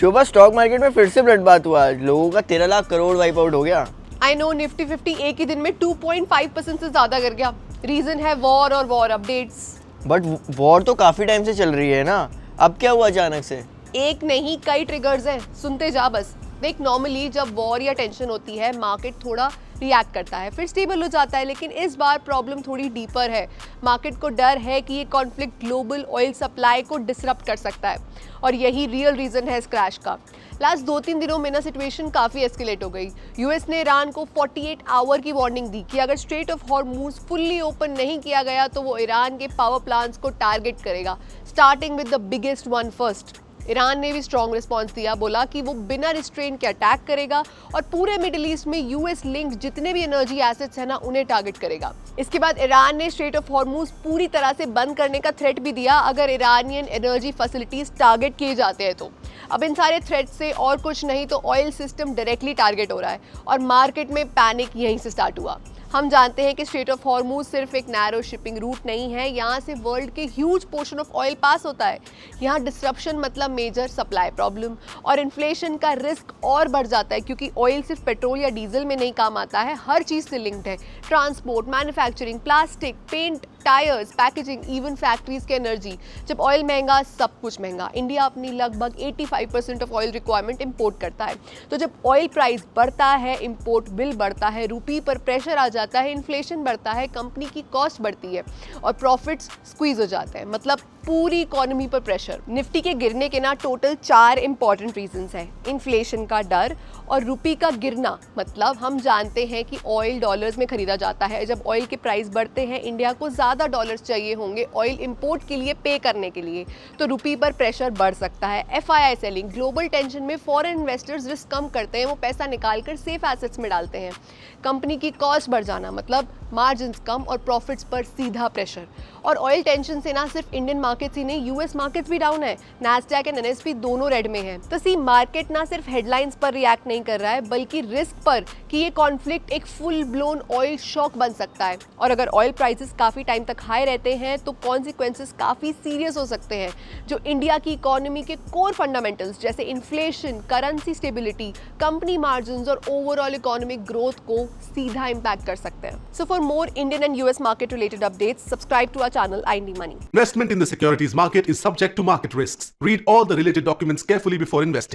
शोभा, stock market में फिर से ब्लडबाथ हुआ। लोगों का 13 लाख करोड़ वाइप आउट हो गया। आई नो, निफ्टी 50 एक ही दिन में 2.5% से ज्यादा कर गया। रीजन है वॉर और वॉर अपडेट्स। बट वॉर तो काफी टाइम से चल रही है ना, अब क्या हुआ अचानक से? एक नहीं, कई ट्रिगर्स हैं, सुनते जा बस। देख, नॉर्मली जब वॉर या टेंशन होती है मार्केट थोड़ा रिएक्ट करता है, फिर स्टेबल हो जाता है, लेकिन इस बार प्रॉब्लम थोड़ी डीपर है। मार्केट को डर है कि ये कॉन्फ्लिक्ट ग्लोबल ऑयल सप्लाई को डिसरप्ट कर सकता है और यही रियल रीजन है इस क्रैश का। लास्ट 2-3 दिनों में ना सिचुएशन काफ़ी एस्केलेट हो गई। यूएस ने ईरान को 48 आवर की वार्निंग दी कि अगर straight of Hormuz fully open नहीं किया गया तो वो ईरान के पावर प्लांट्स को टारगेट करेगा, starting with the biggest one first. Iran ने भी स्ट्रॉन्ग रिस्पॉन्स दिया, बोला कि वो बिना रिस्ट्रेन के अटैक करेगा और पूरे मिडिल ईस्ट में यूएस लिंक्ड जितने भी एनर्जी एसेट्स हैं ना उन्हें टारगेट करेगा। इसके बाद ईरान ने स्ट्रेट ऑफ हॉर्मूज पूरी तरह से बंद करने का थ्रेट भी दिया अगर ईरानियन एनर्जी फैसिलिटीज टारगेट किए जाते हैं तो। अब इन सारे थ्रेट से और कुछ नहीं तो ऑयल सिस्टम डायरेक्टली टारगेट हो रहा है और मार्केट में पैनिक यहीं से स्टार्ट हुआ। हम जानते हैं कि स्ट्रेट ऑफ हॉर्मूज सिर्फ एक नैरो शिपिंग रूट नहीं है, यहाँ से वर्ल्ड के ह्यूज पोर्शन ऑफ ऑयल पास होता है। यहाँ डिसरप्शन मतलब मेजर सप्लाई प्रॉब्लम और इन्फ्लेशन का रिस्क और बढ़ जाता है, क्योंकि ऑयल सिर्फ पेट्रोल या डीजल में नहीं काम आता है, हर चीज़ से लिंक्ड है। Transport, manufacturing, plastic, paint, tyres, packaging, even factories के एनर्जी। जब ऑयल महंगा, सब कुछ महंगा। इंडिया अपनी लगभग 85% ऑफ ऑयल रिक्वायरमेंट इंपोर्ट करता है, तो जब ऑयल प्राइस बढ़ता है, इंपोर्ट बिल बढ़ता है, रुपये पर प्रेशर आ जाता है, इन्फ्लेशन बढ़ता है, कंपनी की कॉस्ट बढ़ती है और प्रॉफिट्स स्क्वीज हो जाते हैं, मतलब पूरी इकोनॉमी पर प्रेशर। निफ्टी के गिरने के ना टोटल 4 इंपॉर्टेंट रीजंस हैं। इन्फ्लेशन का डर और रुपये का गिरना, मतलब हम जानते हैं कि ऑयल डॉलर्स में खरीदा जाता है। जब ऑयल के प्राइस बढ़ते हैं, इंडिया को ज़्यादा डॉलर्स चाहिए होंगे ऑयल इंपोर्ट के लिए पे करने के लिए, तो रुपये पर प्रेशर बढ़ सकता है। एफआईआई सेलिंग, ग्लोबल टेंशन में फॉरेन इन्वेस्टर्स रिस्क कम करते हैं, वो पैसा निकाल कर सेफ एसेट्स में डालते हैं। कंपनी की कॉस्ट बढ़ जाना मतलब मार्जिन्स कम और प्रॉफिट्स पर सीधा प्रेशर। और ऑयल टेंशन से ना सिर्फ इंडियन मार्केट्स ही नहीं, यूएस मार्केट्स भी डाउन है। नैस्डैक एंड एनएसपी दोनों रेड में है। तो सी मार्केट ना सिर्फ हेडलाइंस पर रिएक्ट नहीं कर रहा है, बल्कि रिस्क पर कि ये कॉन्फ्लिक्ट एक फुल ब्लोन ऑयल शॉक बन सकता है। और अगर ऑयल प्राइसेस काफ़ी टाइम तक हाई रहते हैं तो कॉन्सिक्वेंसेस काफ़ी सीरियस हो सकते हैं, जो इंडिया की इकोनॉमी के कोर फंडामेंटल्स जैसे inflation, currency stability, company margins और ओवरऑल इकोनॉमिक ग्रोथ को सीधा इम्पैक्ट कर सकते हैं। So for more Indian and US market related updates, subscribe to our channel IND Money. Investment in the securities market is subject to market risks. Read all the related documents carefully before investing.